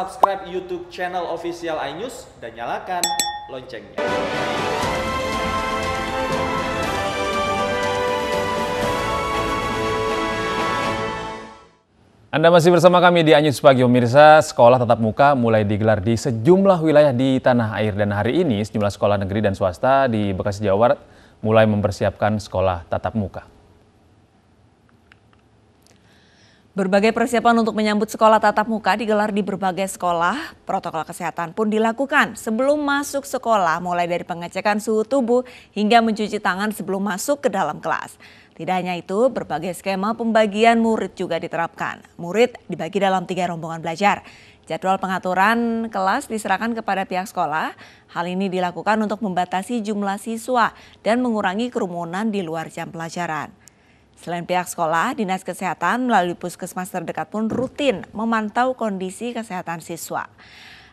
Subscribe YouTube channel official iNews dan nyalakan loncengnya. Anda masih bersama kami di iNews Pagi pemirsa. Sekolah tatap muka mulai digelar di sejumlah wilayah di tanah air, dan hari ini sejumlah sekolah negeri dan swasta di Bekasi, Jawa Barat mulai mempersiapkan sekolah tatap muka. Berbagai persiapan untuk menyambut sekolah tatap muka digelar di berbagai sekolah. Protokol kesehatan pun dilakukan sebelum masuk sekolah, mulai dari pengecekan suhu tubuh hingga mencuci tangan sebelum masuk ke dalam kelas. Tidak hanya itu, berbagai skema pembagian murid juga diterapkan. Murid dibagi dalam 3 rombongan belajar. Jadwal pengaturan kelas diserahkan kepada pihak sekolah. Hal ini dilakukan untuk membatasi jumlah siswa dan mengurangi kerumunan di luar jam pelajaran. Selain pihak sekolah, Dinas Kesehatan melalui puskesmas terdekat pun rutin memantau kondisi kesehatan siswa.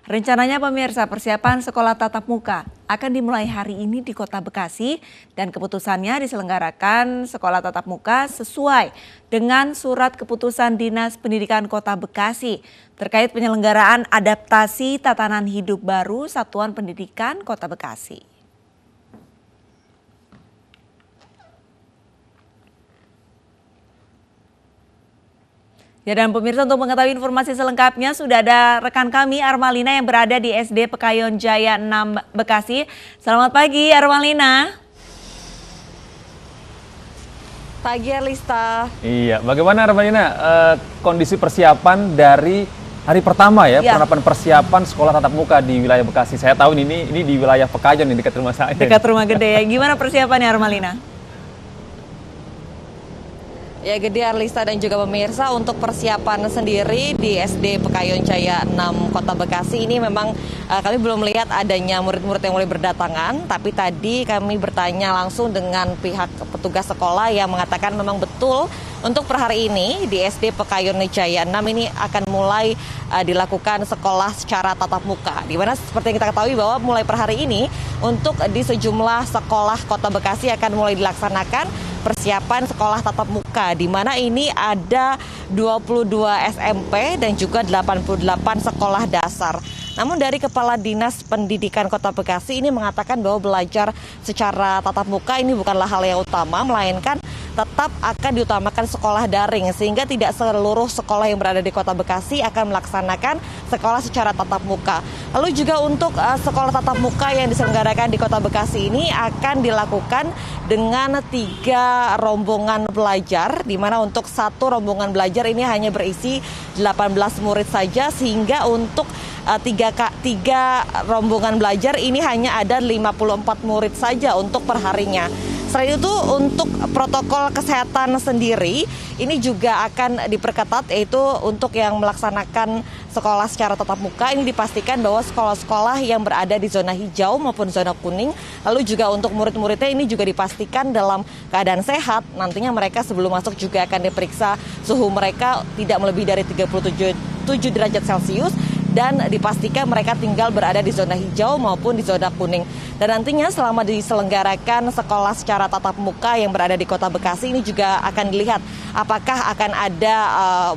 Rencananya pemirsa, persiapan sekolah tatap muka akan dimulai hari ini di Kota Bekasi, dan keputusannya diselenggarakan sekolah tatap muka sesuai dengan surat keputusan Dinas Pendidikan Kota Bekasi terkait penyelenggaraan adaptasi tatanan hidup baru Satuan Pendidikan Kota Bekasi. Ya, dan pemirsa, untuk mengetahui informasi selengkapnya sudah ada rekan kami Armalina yang berada di SD Pekayon Jaya 6 Bekasi. Selamat pagi Armalina. Pagi Arlista. Iya, bagaimana Armalina kondisi persiapan dari hari pertama ya, penerapan persiapan sekolah tatap muka di wilayah Bekasi? Saya tahu ini di wilayah Pekayon, di dekat rumah saya. Dekat rumah gede ya. Gimana persiapannya Armalina? Ya, Gede, Arlista, dan juga pemirsa, untuk persiapan sendiri di SD Pekayon Jaya 6 Kota Bekasi ini memang kami belum melihat adanya murid-murid yang mulai berdatangan, tapi tadi kami bertanya langsung dengan pihak petugas sekolah yang mengatakan memang betul untuk per hari ini di SD Pekayon Jaya 6 ini akan mulai dilakukan sekolah secara tatap muka. Di mana seperti yang kita ketahui bahwa mulai per hari ini untuk di sejumlah sekolah Kota Bekasi akan mulai dilaksanakan persiapan sekolah tatap muka, di mana ini ada 22 SMP dan juga 88 sekolah dasar. Namun dari Kepala Dinas Pendidikan Kota Bekasi ini mengatakan bahwa belajar secara tatap muka ini bukanlah hal yang utama, melainkan tetap akan diutamakan sekolah daring, sehingga tidak seluruh sekolah yang berada di Kota Bekasi akan melaksanakan sekolah secara tatap muka. Lalu juga untuk sekolah tatap muka yang diselenggarakan di Kota Bekasi ini akan dilakukan dengan 3 rombongan belajar, di mana untuk satu rombongan belajar ini hanya berisi 18 murid saja, sehingga untuk tiga rombongan belajar ini hanya ada 54 murid saja untuk perharinya. Selain itu, untuk protokol kesehatan sendiri ini juga akan diperketat, yaitu untuk yang melaksanakan sekolah secara tatap muka ini dipastikan bahwa sekolah-sekolah yang berada di zona hijau maupun zona kuning, lalu juga untuk murid-muridnya ini juga dipastikan dalam keadaan sehat. Nantinya mereka sebelum masuk juga akan diperiksa suhu mereka tidak melebihi dari 37 derajat Celcius, dan dipastikan mereka tinggal berada di zona hijau maupun di zona kuning. Dan nantinya selama diselenggarakan sekolah secara tatap muka yang berada di Kota Bekasi ini juga akan dilihat apakah akan ada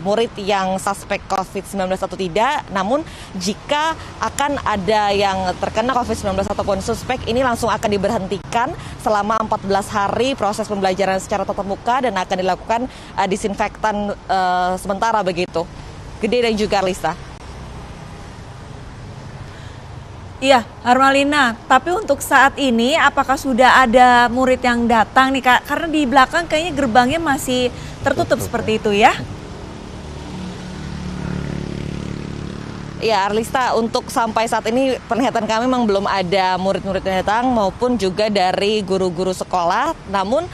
murid yang suspek COVID-19 atau tidak. Namun jika akan ada yang terkena COVID-19 ataupun suspek, ini langsung akan diberhentikan selama 14 hari proses pembelajaran secara tatap muka, dan akan dilakukan disinfektan sementara begitu. Gede dan juga Arlista. Iya, Armalina, tapi untuk saat ini apakah sudah ada murid yang datang nih Kak? Karena di belakang kayaknya gerbangnya masih tertutup seperti itu ya? Ya, Arlista, untuk sampai saat ini penglihatan kami memang belum ada murid-murid yang datang maupun juga dari guru-guru sekolah. Namun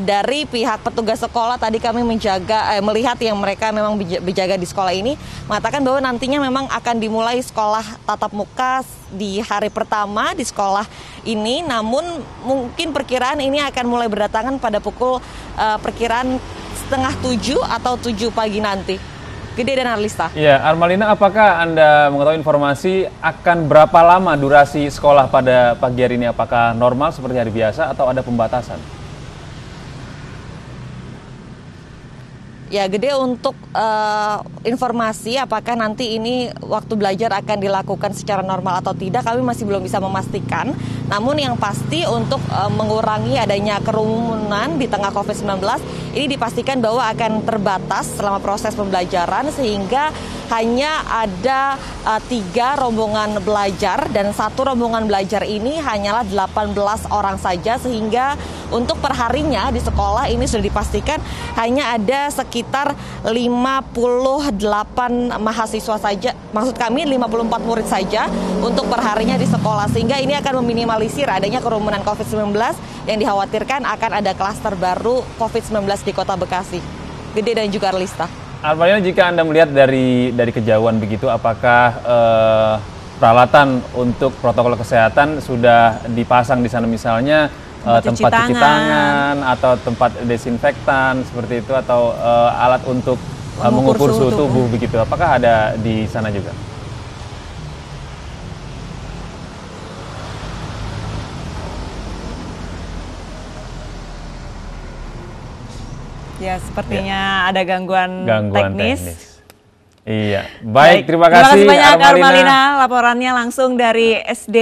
dari pihak petugas sekolah tadi kami melihat yang mereka memang berjaga di sekolah ini mengatakan bahwa nantinya memang akan dimulai sekolah tatap muka di hari pertama di sekolah ini. Namun mungkin perkiraan ini akan mulai berdatangan pada pukul perkiraan 6:30 atau 7 pagi nanti. Gede dan Arlista. Iya, Armalina, apakah Anda mengetahui informasi akan berapa lama durasi sekolah pada pagi hari ini? Apakah normal seperti hari biasa atau ada pembatasan? Ya, Gede, untuk informasi apakah nanti ini waktu belajar akan dilakukan secara normal atau tidak, kami masih belum bisa memastikan. Namun yang pasti untuk mengurangi adanya kerumunan di tengah COVID-19, ini dipastikan bahwa akan terbatas selama proses pembelajaran sehingga hanya ada 3 rombongan belajar dan 1 rombongan belajar ini hanyalah 18 orang saja, sehingga untuk perharinya di sekolah ini sudah dipastikan hanya ada sekitar 58 mahasiswa saja, maksud kami 54 murid saja untuk perharinya di sekolah, sehingga ini akan meminimalisir adanya kerumunan COVID-19 yang dikhawatirkan akan ada klaster baru COVID-19 di Kota Bekasi. Gede dan juga Arlista. Armalina, jika Anda melihat dari kejauhan begitu, apakah peralatan untuk protokol kesehatan sudah dipasang di sana, misalnya tempat cuci tangan atau tempat desinfektan seperti itu, atau alat untuk mengukur suhu tubuh begitu? Apakah ada di sana juga? Ya, sepertinya ada gangguan teknis. Iya, baik, terima kasih banyak Armalina, laporannya langsung dari SD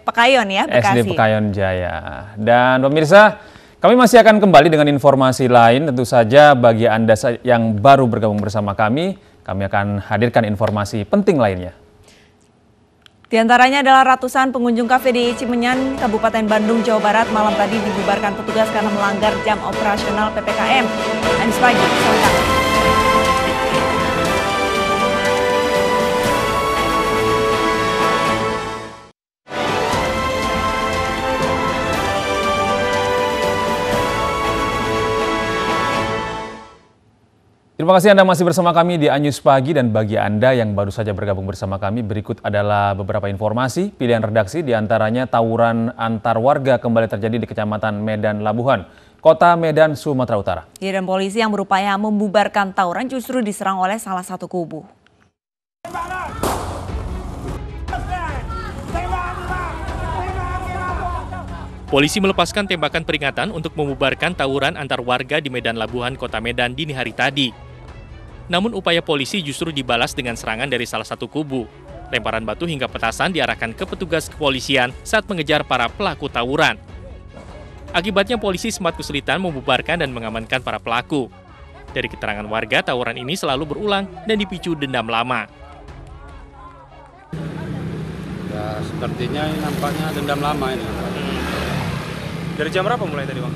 Pekayon ya, Bekasi. SD Pekayon Jaya. Dan pemirsa, kami masih akan kembali dengan informasi lain. Tentu saja bagi Anda yang baru bergabung bersama kami akan hadirkan informasi penting lainnya. Di antaranya adalah ratusan pengunjung kafe di Cimenyan, Kabupaten Bandung, Jawa Barat malam tadi dibubarkan petugas karena melanggar jam operasional PPKM. Anies Pagi, selengkapnya. Terima kasih Anda masih bersama kami di Anyus Pagi, dan bagi Anda yang baru saja bergabung bersama kami, berikut adalah beberapa informasi pilihan redaksi, diantaranya tawuran antar warga kembali terjadi di Kecamatan Medan Labuhan, Kota Medan, Sumatera Utara. Ya, dan polisi yang berupaya membubarkan tawuran justru diserang oleh salah satu kubu. Polisi melepaskan tembakan peringatan untuk membubarkan tawuran antar warga di Medan Labuhan, Kota Medan dini hari tadi. Namun upaya polisi justru dibalas dengan serangan dari salah satu kubu. Lemparan batu hingga petasan diarahkan ke petugas kepolisian saat mengejar para pelaku tawuran. Akibatnya polisi sempat kesulitan membubarkan dan mengamankan para pelaku. Dari keterangan warga, tawuran ini selalu berulang dan dipicu dendam lama. Ya, sepertinya ini nampaknya dendam lama ini. Dari jam berapa mulai tadi, Bang?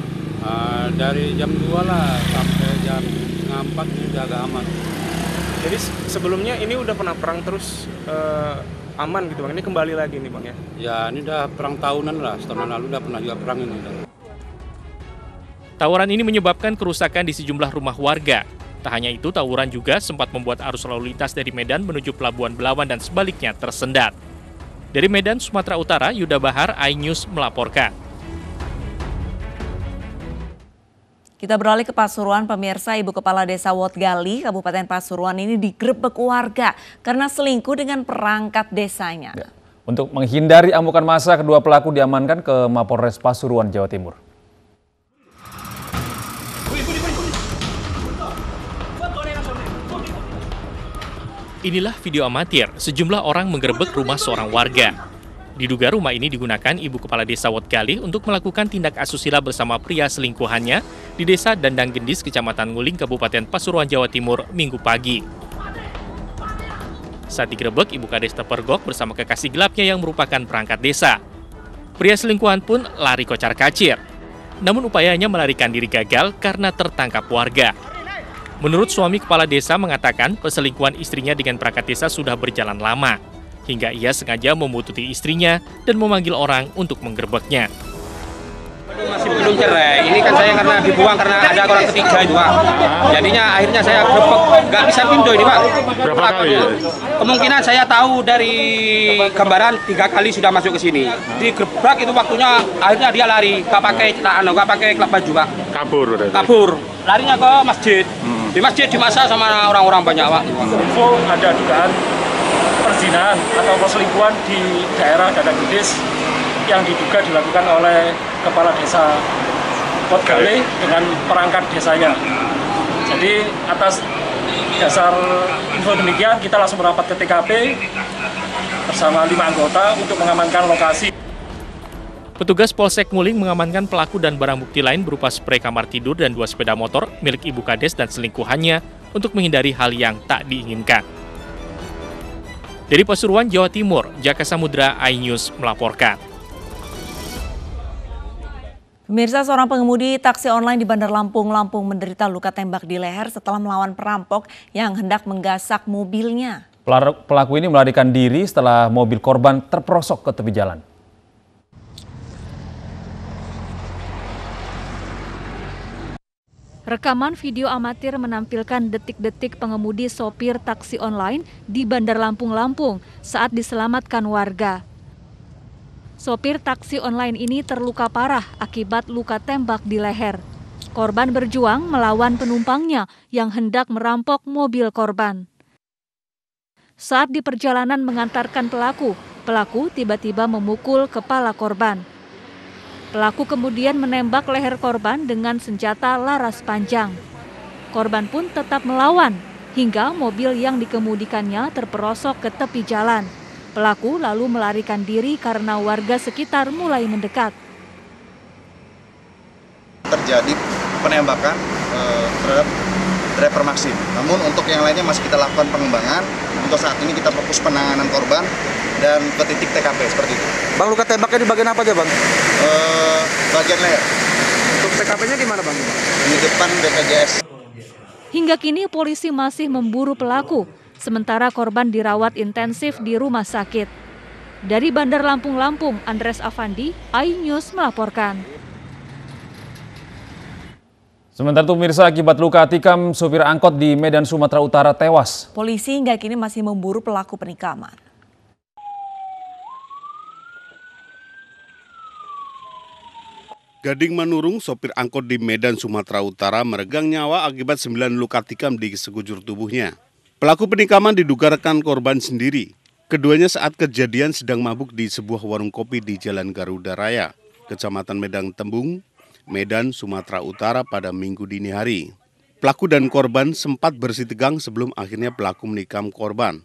Dari jam 2 lah sampai jam 4 ini udah agak aman. Jadi sebelumnya ini udah pernah perang terus aman gitu, Bang. Ini kembali lagi nih, Bang, ya? Ya, ini udah perang tahunan lah. Setahun lalu udah pernah juga perang ini. Tawuran ini menyebabkan kerusakan di sejumlah rumah warga. Tak hanya itu, tawuran juga sempat membuat arus lalu lintas dari Medan menuju Pelabuhan Belawan dan sebaliknya tersendat. Dari Medan, Sumatera Utara, Yuda Bahar, iNews melaporkan. Kita beralih ke Pasuruan, pemirsa. Ibu Kepala Desa Wotgali, Kabupaten Pasuruan ini digerebek warga karena selingkuh dengan perangkat desanya. Ya. Untuk menghindari amukan massa, kedua pelaku diamankan ke Mapolres Pasuruan, Jawa Timur. Inilah video amatir, sejumlah orang menggerebek rumah seorang warga. Diduga rumah ini digunakan Ibu Kepala Desa Wotgali untuk melakukan tindak asusila bersama pria selingkuhannya di Desa Dandang Gendis, Kecamatan Nguling, Kabupaten Pasuruan, Jawa Timur, Minggu pagi. Saat digerebek, Ibu Kades terpergok bersama kekasih gelapnya yang merupakan perangkat desa. Pria selingkuhan pun lari kocar-kacir. Namun upayanya melarikan diri gagal karena tertangkap warga. Menurut suami kepala desa mengatakan perselingkuhan istrinya dengan perangkat desa sudah berjalan lama, hingga ia sengaja membututi istrinya dan memanggil orang untuk menggerebeknya. Masih belum cerai, ini kan saya karena dibuang karena ada orang ketiga itu, Pak. Jadinya akhirnya saya gerebek, nggak bisa pindah ini, Pak. Berapa kali? Kemungkinan saya tahu dari gambaran 3 kali sudah masuk ke sini. Digerebek itu waktunya, akhirnya dia lari, nggak pakai klub baju, Pak. Kabur berarti? Kabur, larinya ke masjid. Di masjid dimasa sama orang-orang banyak, Pak. Info ada dugaan perzinahan atau perselingkuhan di daerah Dandang Gendis yang diduga dilakukan oleh Kepala Desa Wotgali dengan perangkat desanya. Jadi atas dasar info demikian kita langsung merapat ke TKP bersama 5 anggota untuk mengamankan lokasi. Petugas Polsek Nguling mengamankan pelaku dan barang bukti lain berupa sprei kamar tidur dan 2 sepeda motor milik ibu kades dan selingkuhannya untuk menghindari hal yang tak diinginkan. Dari Pasuruan, Jawa Timur, Jaka Samudra, iNews melaporkan. Pemirsa, seorang pengemudi taksi online di Bandar Lampung menderita luka tembak di leher setelah melawan perampok yang hendak menggasak mobilnya. Pelaku ini melarikan diri setelah mobil korban terperosok ke tepi jalan. Rekaman video amatir menampilkan detik-detik pengemudi sopir taksi online di Bandar Lampung saat diselamatkan warga. Sopir taksi online ini terluka parah akibat luka tembak di leher. Korban berjuang melawan penumpangnya yang hendak merampok mobil korban. Saat di perjalanan mengantarkan pelaku tiba-tiba memukul kepala korban. Pelaku kemudian menembak leher korban dengan senjata laras panjang. Korban pun tetap melawan hingga mobil yang dikemudikannya terperosok ke tepi jalan. Pelaku lalu melarikan diri karena warga sekitar mulai mendekat. Terjadi penembakan terhadap driver Maxim. Namun untuk yang lainnya masih kita lakukan pengembangan. Untuk saat ini kita fokus penanganan korban dan ke titik TKP seperti itu. Bang, luka tembaknya di bagian apa aja, Bang? Bagian leher. Untuk TKP-nya di mana, Bang? Di depan BPJS. Hingga kini polisi masih memburu pelaku, sementara korban dirawat intensif di rumah sakit. Dari Bandar Lampung, Andres Afandi, iNews melaporkan. Sementara itu pemirsa, akibat luka tikam, supir angkot di Medan, Sumatera Utara tewas. Polisi hingga kini masih memburu pelaku penikaman. Gading Manurung, sopir angkot di Medan, Sumatera Utara, meregang nyawa akibat 9 luka tikam di sekujur tubuhnya. Pelaku penikaman diduga rekan korban sendiri. Keduanya saat kejadian sedang mabuk di sebuah warung kopi di Jalan Garuda Raya, Kecamatan Medang Tembung, Medan, Sumatera Utara pada Minggu dini hari. Pelaku dan korban sempat bersitegang sebelum akhirnya pelaku menikam korban.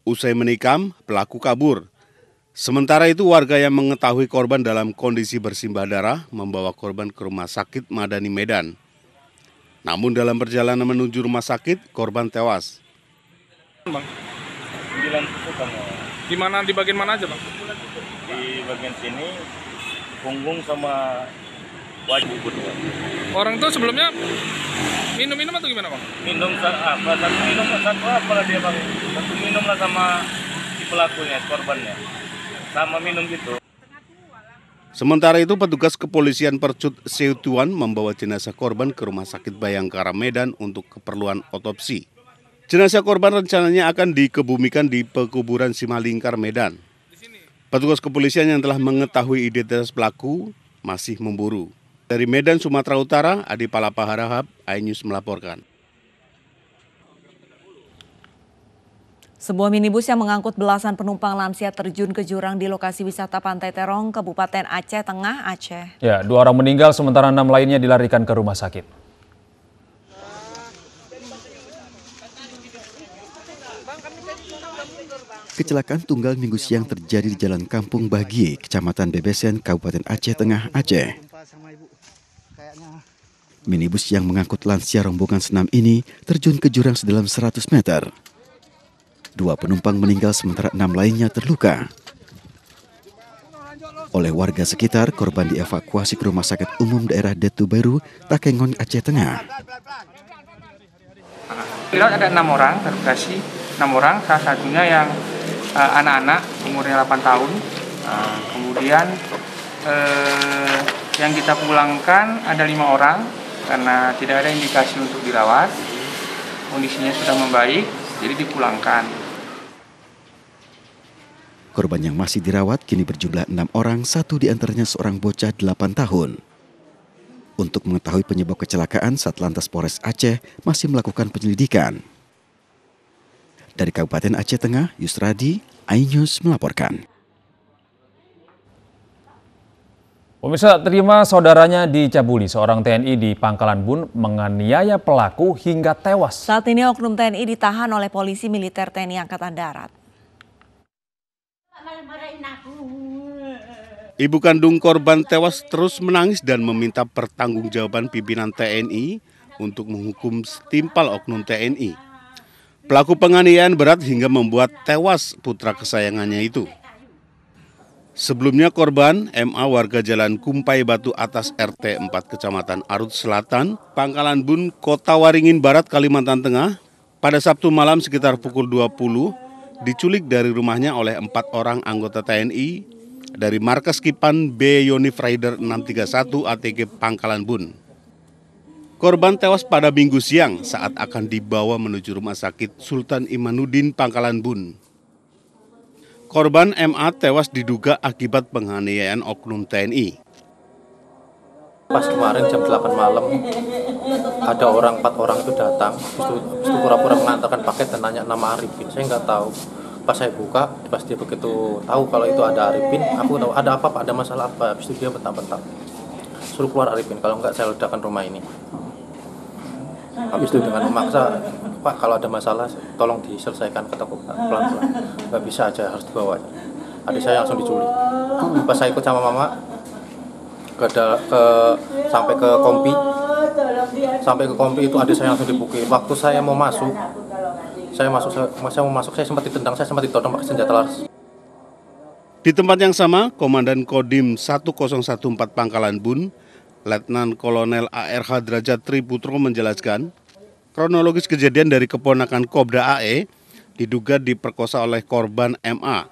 Usai menikam, pelaku kabur. Sementara itu warga yang mengetahui korban dalam kondisi bersimbah darah membawa korban ke rumah sakit Madani Medan. Namun dalam perjalanan menuju rumah sakit, korban tewas. Bang, di mana, di bagian mana aja, Bang? Di bagian sini, punggung sama wajah. Orang itu sebelumnya minum atau gimana, Bang? Minum satu apa lah dia, Bang? Satu minum lah sama si pelakunya, korbannya. Sama minum gitu. Sementara itu petugas kepolisian Percut Seutuan membawa jenazah korban ke Rumah Sakit Bayangkara Medan untuk keperluan otopsi. Jenazah korban rencananya akan dikebumikan di pekuburan Simalingkar Medan. Petugas kepolisian yang telah mengetahui identitas pelaku masih memburu. Dari Medan, Sumatera Utara, Adi Palapa Harahap, iNews melaporkan. Sebuah minibus yang mengangkut belasan penumpang lansia terjun ke jurang di lokasi wisata Pantai Terong, Kabupaten Aceh Tengah, Aceh. Ya, 2 orang meninggal sementara 6 lainnya dilarikan ke rumah sakit. Kecelakaan tunggal Minggu siang terjadi di Jalan Kampung Bagie, Kecamatan Bebesen, Kabupaten Aceh Tengah, Aceh. Minibus yang mengangkut lansia rombongan senam ini terjun ke jurang sedalam 100 meter. 2 penumpang meninggal sementara 6 lainnya terluka. Oleh warga sekitar, korban dievakuasi ke Rumah Sakit Umum Daerah Datu Baru, Takengon, Aceh Tengah. Ada 6 orang teroperasi, 6 orang, salah satunya yang anak-anak umurnya 8 tahun. Kemudian yang kita pulangkan ada 5 orang karena tidak ada indikasi untuk dirawat. Kondisinya sudah membaik, jadi dipulangkan. Korban yang masih dirawat kini berjumlah 6 orang, 1 diantaranya seorang bocah 8 tahun. Untuk mengetahui penyebab kecelakaan, Satlantas Polres Aceh masih melakukan penyelidikan. Dari Kabupaten Aceh Tengah, Yusradi, iNews melaporkan. Pemirsa, terima saudaranya dicabuli, seorang TNI di Pangkalan Bun menganiaya pelaku hingga tewas. Saat ini oknum TNI ditahan oleh polisi militer TNI Angkatan Darat. Ibu kandung korban tewas terus menangis dan meminta pertanggungjawaban pimpinan TNI untuk menghukum setimpal oknum TNI. Pelaku penganiayaan berat hingga membuat tewas putra kesayangannya itu. Sebelumnya korban MA warga Jalan Kumpai Batu Atas RT 4 Kecamatan Arut Selatan, Pangkalan Bun, Kota Waringin Barat, Kalimantan Tengah, pada Sabtu malam sekitar pukul 20 diculik dari rumahnya oleh 4 orang anggota TNI dari markas Kipan B Yonif Rider 631 ATG Pangkalan Bun. Korban tewas pada Minggu siang saat akan dibawa menuju Rumah Sakit Sultan Imanuddin Pangkalan Bun. Korban MA tewas diduga akibat penganiayaan oknum TNI. Pas kemarin jam 8 malam, ada 4 orang itu datang, itu pura-pura mengantarkan paket dan nanya nama Arifin. Saya nggak tahu. Pas saya buka, pas dia begitu tahu kalau itu ada Arifin, aku tahu ada apa Pak, ada masalah apa. Habis itu dia bentak-bentak, suruh keluar Arifin, kalau nggak saya ledakan rumah ini. Habis itu dengan memaksa, Pak kalau ada masalah tolong diselesaikan, kata pelan-pelan. Nggak bisa aja, harus dibawa aja. Adik saya langsung diculik. Pas saya ikut sama mama sampai ke kompi itu adik saya langsung dipukul. Waktu saya mau masuk, saya sempat ditendang, saya sempat ditodong pakai senjata laras. Di tempat yang sama, Komandan Kodim 1014 Pangkalan Bun, Letnan Kolonel ARH Derajat Triputro menjelaskan, kronologis kejadian dari keponakan Kopda AE diduga diperkosa oleh korban MA.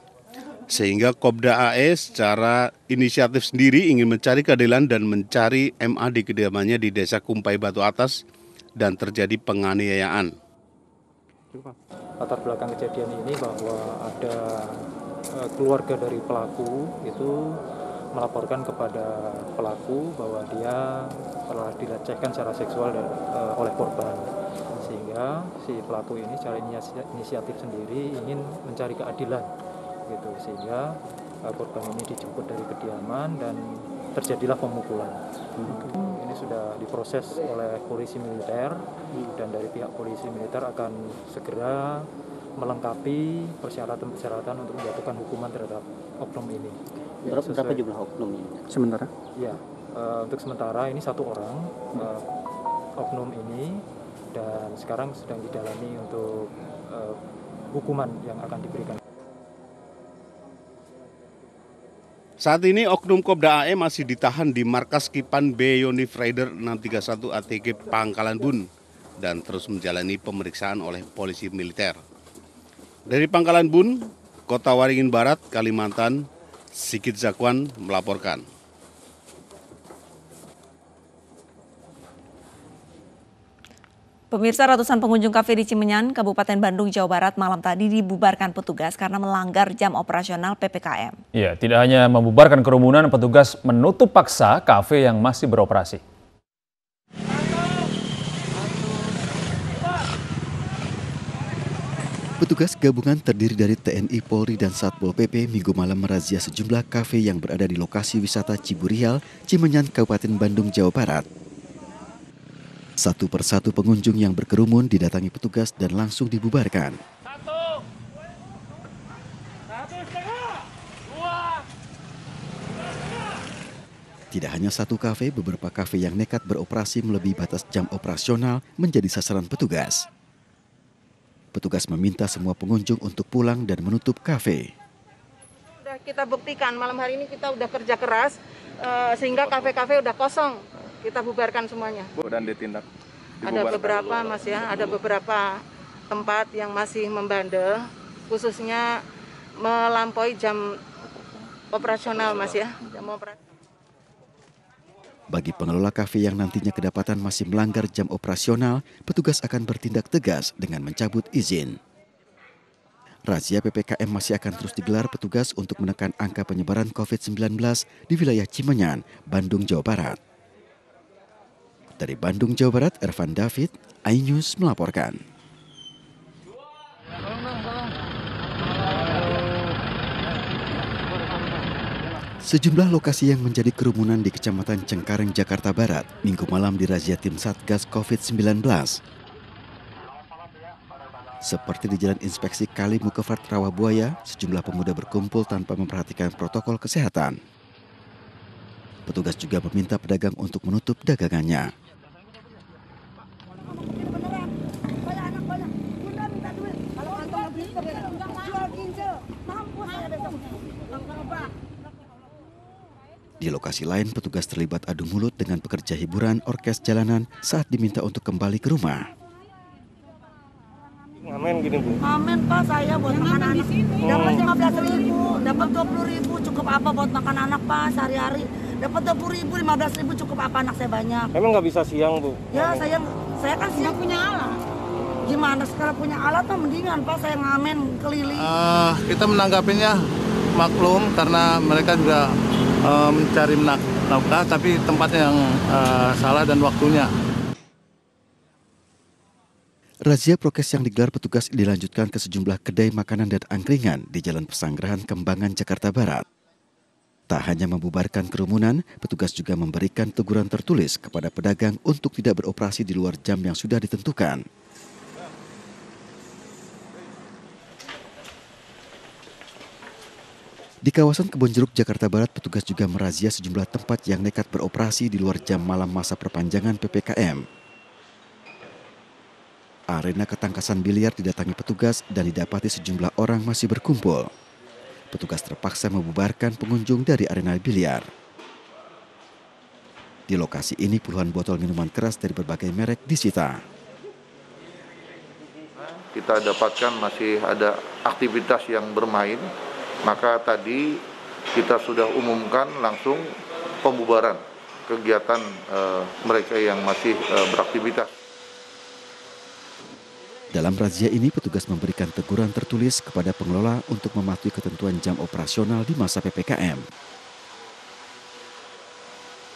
Sehingga Kopda AE secara inisiatif sendiri ingin mencari keadilan dan mencari MA di kediamannya di Desa Kumpai Batu Atas dan terjadi penganiayaan. Latar belakang kejadian ini bahwa ada keluarga dari pelaku itu melaporkan kepada pelaku bahwa dia telah dilecehkan secara seksual oleh korban, sehingga si pelaku ini secara inisiatif sendiri ingin mencari keadilan gitu, sehingga korban ini dijemput dari kediaman dan terjadilah pemukulan. Ini sudah diproses oleh polisi militer dan dari pihak polisi militer akan segera melengkapi persyaratan-persyaratan untuk menjatuhkan hukuman terhadap oknum ini. Berapa jumlah oknumnya? Sementara? Ya, untuk sementara ini 1 orang oknum ini, dan sekarang sedang didalami untuk hukuman yang akan diberikan. Saat ini oknum Kopda AE masih ditahan di markas Kipan B Yonif Rider 631 ATG Pangkalan Bun dan terus menjalani pemeriksaan oleh polisi militer. Dari Pangkalan Bun, Kota Waringin Barat, Kalimantan, Sikit Zakwan melaporkan. Pemirsa, ratusan pengunjung kafe di Cimenyan, Kabupaten Bandung, Jawa Barat malam tadi dibubarkan petugas karena melanggar jam operasional PPKM. Ya, tidak hanya membubarkan kerumunan, petugas menutup paksa kafe yang masih beroperasi. Petugas gabungan terdiri dari TNI, Polri, dan Satpol PP Minggu malam merazia sejumlah kafe yang berada di lokasi wisata Ciburial, Cimenyan, Kabupaten Bandung, Jawa Barat. Satu persatu pengunjung yang berkerumun didatangi petugas dan langsung dibubarkan. Tidak hanya satu kafe, beberapa kafe yang nekat beroperasi melebihi batas jam operasional menjadi sasaran petugas. Petugas meminta semua pengunjung untuk pulang dan menutup kafe. Sudah kita buktikan, malam hari ini kita udah kerja keras, sehingga kafe-kafe udah kosong. Kita bubarkan semuanya. Dan ditindak. Ada beberapa Mas ya, ada beberapa tempat yang masih membandel, khususnya melampaui jam operasional Mas ya. Jam operasional. Bagi pengelola kafe yang nantinya kedapatan masih melanggar jam operasional, petugas akan bertindak tegas dengan mencabut izin. Razia PPKM masih akan terus digelar petugas untuk menekan angka penyebaran COVID-19 di wilayah Cimenyan, Bandung, Jawa Barat. Dari Bandung, Jawa Barat, Ervan David, iNews melaporkan. Sejumlah lokasi yang menjadi kerumunan di Kecamatan Cengkareng, Jakarta Barat, Minggu malam dirazia tim Satgas COVID-19. Seperti di Jalan Inspeksi Kali Mukefat Rawabuaya, sejumlah pemuda berkumpul tanpa memperhatikan protokol kesehatan. Petugas juga meminta pedagang untuk menutup dagangannya. Di lokasi lain, petugas terlibat adu mulut dengan pekerja hiburan orkes jalanan saat diminta untuk kembali ke rumah. Ngamen gini, Bu? Ngamen, Pak, saya buat makan anak. Dapat 15.000, dapat 20.000, cukup apa buat makan anak, Pak, sehari-hari. Dapat 20.000, 15.000, cukup apa anak saya banyak. Emang nggak bisa siang, Bu? Ya, saya kan siang punya alat. Gimana sekarang punya alat mah mendingan, Pak, saya ngamen keliling. Kita menanggapinya maklum karena mereka juga mencari nafkah, tapi tempatnya yang salah dan waktunya. Razia prokes yang digelar petugas dilanjutkan ke sejumlah kedai makanan dan angkringan di Jalan Pesanggerahan Kembangan, Jakarta Barat. Tak hanya membubarkan kerumunan, petugas juga memberikan teguran tertulis kepada pedagang untuk tidak beroperasi di luar jam yang sudah ditentukan. Di kawasan Kebonjeruk, Jakarta Barat, petugas juga merazia sejumlah tempat yang nekat beroperasi di luar jam malam masa perpanjangan PPKM. Arena ketangkasan biliar didatangi petugas dan didapati sejumlah orang masih berkumpul. Petugas terpaksa membubarkan pengunjung dari arena biliar. Di lokasi ini puluhan botol minuman keras dari berbagai merek disita. Kita dapatkan masih ada aktivitas yang bermain. Maka tadi kita sudah umumkan langsung pembubaran kegiatan mereka yang masih beraktivitas. Dalam razia ini petugas memberikan teguran tertulis kepada pengelola untuk mematuhi ketentuan jam operasional di masa PPKM.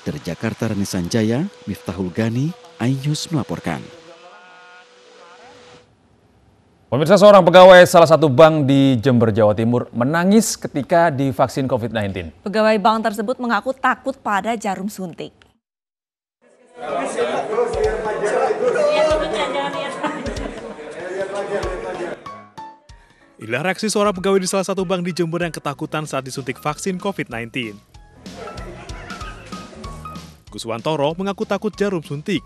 Dari Jakarta, Rani Sanjaya, Miftahul Gani, iNews melaporkan. Pemirsa, seorang pegawai salah satu bank di Jember, Jawa Timur menangis ketika divaksin COVID-19. Pegawai bank tersebut mengaku takut pada jarum suntik. Inilah reaksi seorang pegawai di salah satu bank di Jember yang ketakutan saat disuntik vaksin COVID-19. Guswantoro mengaku takut jarum suntik.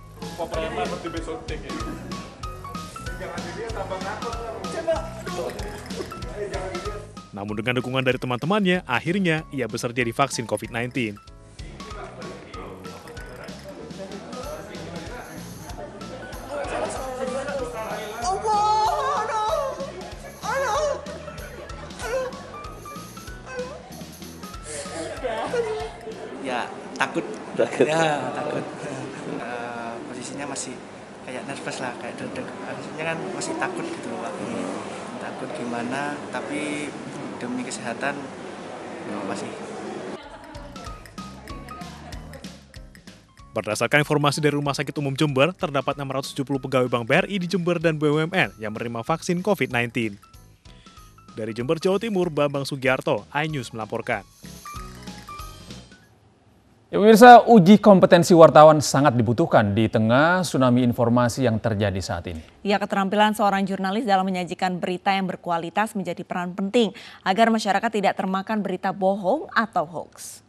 Namun dengan dukungan dari teman-temannya, akhirnya ia bersedia divaksin COVID-19. Ya, takut. Ya, takut. Posisinya masih kayak nervous lah, kayak deg-deg. Harusnya kan masih takut gitu, Pak. Takut gimana, tapi demi kesehatan masih. Berdasarkan informasi dari Rumah Sakit Umum Jember, terdapat 670 pegawai Bank BRI di Jember dan BUMN yang menerima vaksin COVID-19. Dari Jember, Jawa Timur, Bambang Sugiarto, iNews melaporkan. Ya pemirsa, uji kompetensi wartawan sangat dibutuhkan di tengah tsunami informasi yang terjadi saat ini. Ya, keterampilan seorang jurnalis dalam menyajikan berita yang berkualitas menjadi peran penting agar masyarakat tidak termakan berita bohong atau hoax.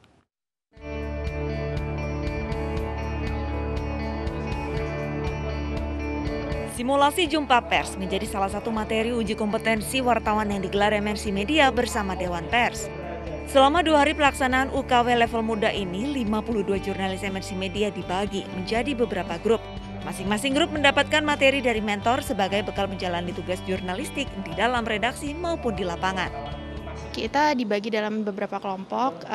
Simulasi jumpa pers menjadi salah satu materi uji kompetensi wartawan yang digelar MNC Media bersama Dewan Pers. Selama 2 hari pelaksanaan UKW level muda ini, 52 jurnalis MNC Media dibagi menjadi beberapa grup. Masing-masing grup mendapatkan materi dari mentor sebagai bekal menjalani tugas jurnalistik di dalam redaksi maupun di lapangan. Kita dibagi dalam beberapa kelompok,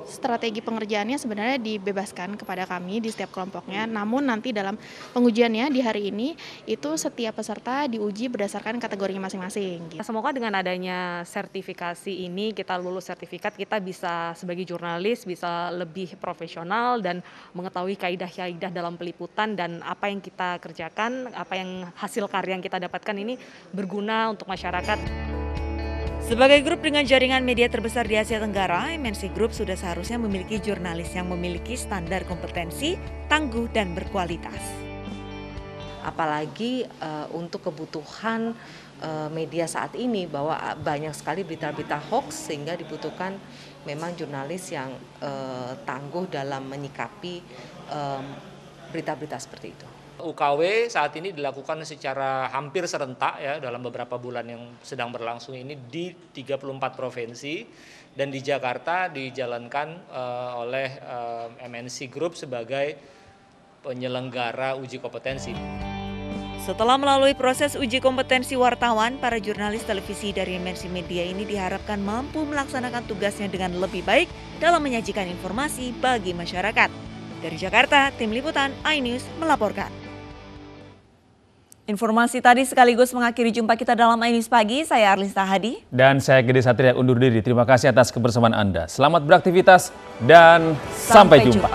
strategi pengerjaannya sebenarnya dibebaskan kepada kami di setiap kelompoknya. Namun nanti dalam pengujiannya di hari ini, itu setiap peserta diuji berdasarkan kategorinya masing-masing. Semoga dengan adanya sertifikasi ini, kita lulus sertifikat, kita bisa sebagai jurnalis bisa lebih profesional dan mengetahui kaidah-kaidah dalam peliputan dan apa yang kita kerjakan, apa yang hasil karya yang kita dapatkan ini berguna untuk masyarakat. Sebagai grup dengan jaringan media terbesar di Asia Tenggara, MNC Group sudah seharusnya memiliki jurnalis yang memiliki standar kompetensi, tangguh, dan berkualitas. Apalagi untuk kebutuhan media saat ini bahwa banyak sekali berita-berita hoax sehingga dibutuhkan memang jurnalis yang tangguh dalam menyikapi berita-berita seperti itu. UKW saat ini dilakukan secara hampir serentak ya dalam beberapa bulan yang sedang berlangsung ini di 34 provinsi dan di Jakarta dijalankan oleh MNC Group sebagai penyelenggara uji kompetensi. Setelah melalui proses uji kompetensi wartawan, para jurnalis televisi dari MNC Media ini diharapkan mampu melaksanakan tugasnya dengan lebih baik dalam menyajikan informasi bagi masyarakat. Dari Jakarta, Tim Liputan iNews melaporkan. Informasi tadi sekaligus mengakhiri jumpa kita dalam iNews Pagi. Saya Arlista Hadi. Dan saya Gede Satria undur diri. Terima kasih atas kebersamaan Anda. Selamat beraktivitas dan sampai jumpa.